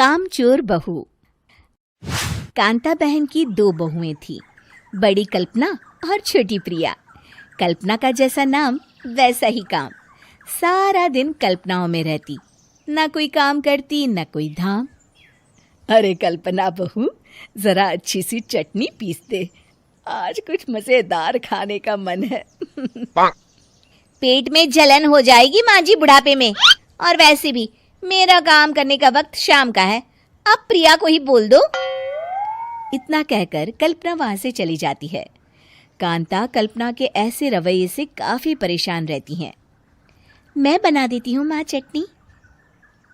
कामचोर बहू। कांता बहन की दो बहुएं थीं, बड़ी कल्पना और छोटी प्रिया। कल्पना का जैसा नाम वैसा ही काम। सारा दिन कल्पनाओं में रहती, ना कोई काम करती ना कोई धाम। अरे कल्पना बहू, जरा अच्छी सी चटनी पीस दे, आज कुछ मजेदार खाने का मन है। पेट में जलन हो जाएगी माँ जी बुढ़ापे में, और वैसे भी मेरा काम करने का वक्त शाम का है, अब प्रिया को ही बोल दो। इतना कहकर कल्पना वहां से चली जाती है। कांता कल्पना के ऐसे रवैये से काफी परेशान रहती हैं। मैं बना देती हूँ माँ चटनी,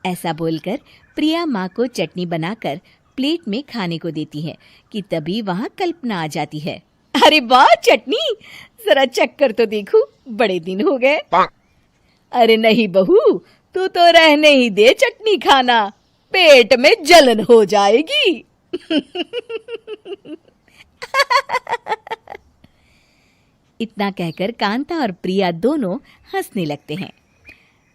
ऐसा बोलकर प्रिया माँ को चटनी बनाकर प्लेट में खाने को देती है कि तभी वहां कल्पना आ जाती है। अरे वाह चटनी, जरा चक्कर तो देखूं, बड़े दिन हो गए। अरे नहीं बहू, तू तो रहने ही दे चटनी खाना, पेट में जलन हो जाएगी। इतना कहकर कांता और प्रिया दोनों हंसने लगते हैं।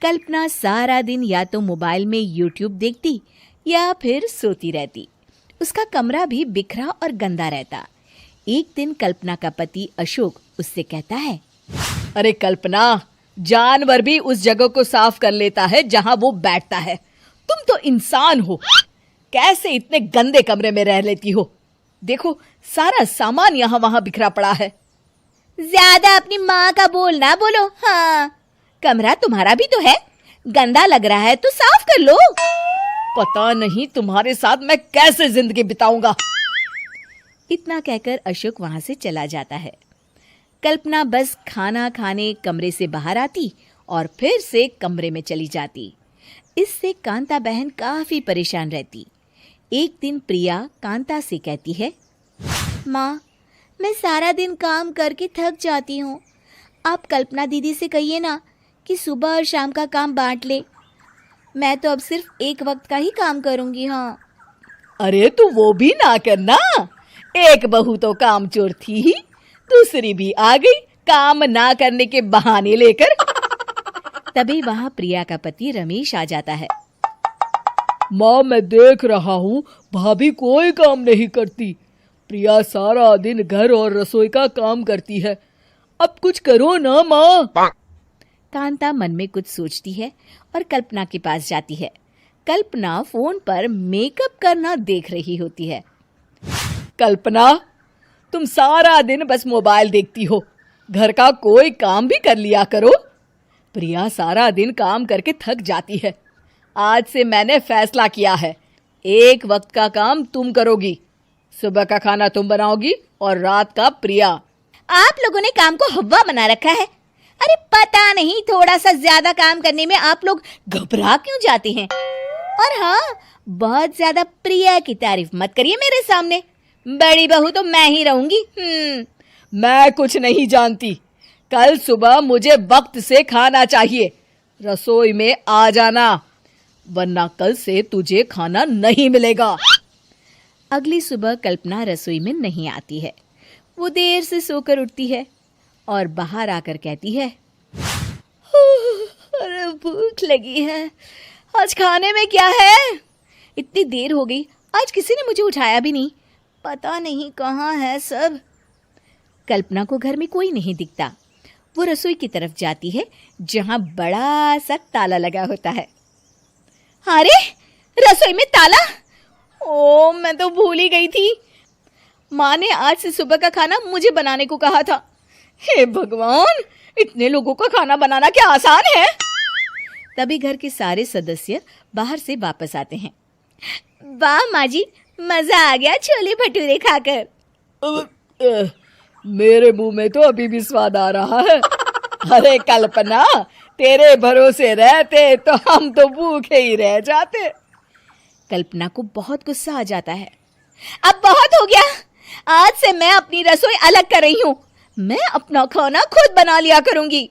कल्पना सारा दिन या तो मोबाइल में यूट्यूब देखती या फिर सोती रहती। उसका कमरा भी बिखरा और गंदा रहता। एक दिन कल्पना का पति अशोक उससे कहता है, अरे कल्पना, जानवर भी उस जगह को साफ कर लेता है जहां वो बैठता है, तुम तो इंसान हो, कैसे इतने गंदे कमरे में रह लेती हो? देखो सारा सामान यहाँ वहां बिखरा पड़ा है। ज्यादा अपनी माँ का बोल ना बोलो। हाँ, कमरा तुम्हारा भी तो है, गंदा लग रहा है तो साफ कर लो। पता नहीं तुम्हारे साथ मैं कैसे जिंदगी बिताऊंगा। इतना कहकर अशोक वहां से चला जाता है। कल्पना बस खाना खाने कमरे से बाहर आती और फिर से कमरे में चली जाती। इससे कांता बहन काफी परेशान रहती। एक दिन प्रिया कांता से कहती है, माँ, मैं सारा दिन काम करके थक जाती हूँ, आप कल्पना दीदी से कहिए ना कि सुबह और शाम का काम बांट ले। मैं तो अब सिर्फ एक वक्त का ही काम करूँगी। हाँ। अरे तू वो भी ना करना, एक बहू तो कामचोर थी ही, दूसरी भी आ गई काम ना करने के बहाने लेकर। तभी वहां प्रिया का पति रमेश आ जाता है। माँ, मैं देख रहा हूँ भाभी कोई काम नहीं करती। प्रिया सारा दिन घर और रसोई का काम करती है, अब कुछ करो ना माँ। कांता मन में कुछ सोचती है और कल्पना के पास जाती है। कल्पना फोन पर मेकअप करना देख रही होती है। कल्पना, तुम सारा दिन बस मोबाइल देखती हो, घर का कोई काम भी कर लिया करो। प्रिया सारा दिन काम करके थक जाती है। आज से मैंने फैसला किया है, एक वक्त का काम तुम करोगी, सुबह का खाना तुम बनाओगी और रात का प्रिया। आप लोगों ने काम को हव्वा बना रखा है। अरे पता नहीं थोड़ा सा ज्यादा काम करने में आप लोग घबरा क्यों जाते हैं। और हाँ, बहुत ज्यादा प्रिया की तारीफ मत करिए मेरे सामने, बड़ी बहू तो मैं ही रहूंगी। मैं कुछ नहीं जानती, कल सुबह मुझे वक्त से खाना चाहिए, रसोई में आ जाना, वरना कल से तुझे खाना नहीं मिलेगा। अगली सुबह कल्पना रसोई में नहीं आती है। वो देर से सोकर उठती है और बाहर आकर कहती है, अरे भूख लगी है, आज खाने में क्या है? इतनी देर हो गई, आज किसी ने मुझे उठाया भी नहीं, पता नहीं कहाँ है सब। कल्पना को घर में कोई नहीं दिखता। वो रसोई की तरफ जाती है जहां बड़ा सा ताला लगा होता है। अरे रसोई में ताला? ओ, मैं तो भूल ही गई थी। माँ ने आज से सुबह का खाना मुझे बनाने को कहा था। हे भगवान, इतने लोगों का खाना बनाना क्या आसान है? तभी घर के सारे सदस्य बाहर से वापस आते हैं। वाह माँ जी, मजा आ गया छोले भटूरे खाकर। मेरे मुंह में तो अभी भी स्वाद आ रहा है। अरे कल्पना, तेरे भरोसे रहते तो हम तो भूखे ही रह जाते। कल्पना को बहुत गुस्सा आ जाता है। अब बहुत हो गया, आज से मैं अपनी रसोई अलग कर रही हूँ, मैं अपना खाना खुद बना लिया करूंगी।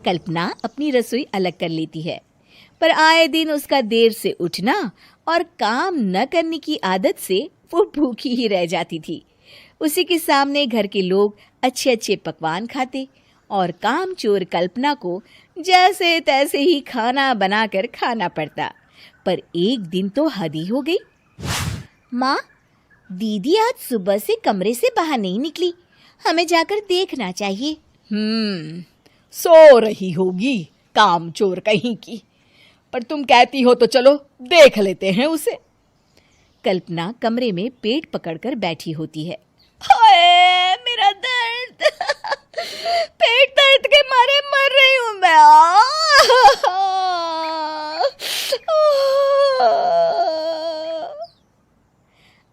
कल्पना अपनी रसोई अलग कर लेती है, पर आए दिन उसका देर से उठना और काम न करने की आदत से वो भूखी ही रह जाती थी। उसी के सामने घर के लोग अच्छे अच्छे पकवान खाते और कामचोर कल्पना को जैसे तैसे ही खाना बनाकर खाना पड़ता। पर एक दिन तो हद ही हो गई। माँ, दीदी आज सुबह से कमरे से बाहर नहीं निकली, हमें जाकर देखना चाहिए। सो रही होगी कामचोर कहीं की, पर तुम कहती हो तो चलो देख लेते हैं उसे। कल्पना कमरे में पेट पकड़कर बैठी होती है। हाय मेरा दर्द, पेट दर्द के मारे मर रही हूँ मैं।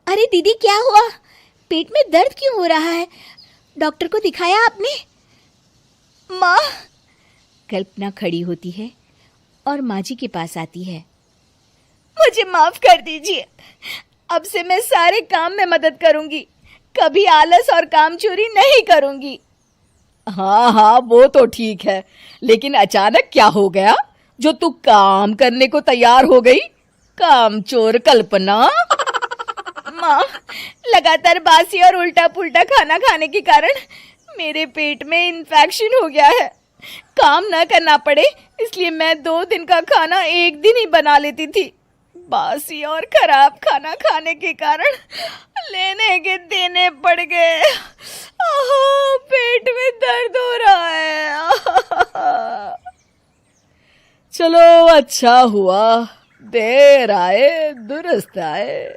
अरे दीदी, क्या हुआ? पेट में दर्द क्यों हो रहा है? डॉक्टर को दिखाया आपने? माँ। कल्पना खड़ी होती है और माँ जी के पास आती है। मुझे माफ कर दीजिए, अब से मैं सारे काम में मदद करूंगी, कभी आलस और काम चोरी नहीं करूंगी। हाँ हाँ, वो तो ठीक है, लेकिन अचानक क्या हो गया जो तू काम करने को तैयार हो गई? कामचोर कल्पना। माँ, लगातार बासी और उल्टा पुल्टा खाना खाने के कारण मेरे पेट में इन्फेक्शन हो गया है। काम न करना पड़े इसलिए मैं 2 दिन का खाना एक दिन ही बना लेती थी। बासी और खराब खाना खाने के कारण लेने के देने पड़ गए। पेट में दर्द हो रहा है। चलो अच्छा हुआ, देर आए दुरुस्त आए।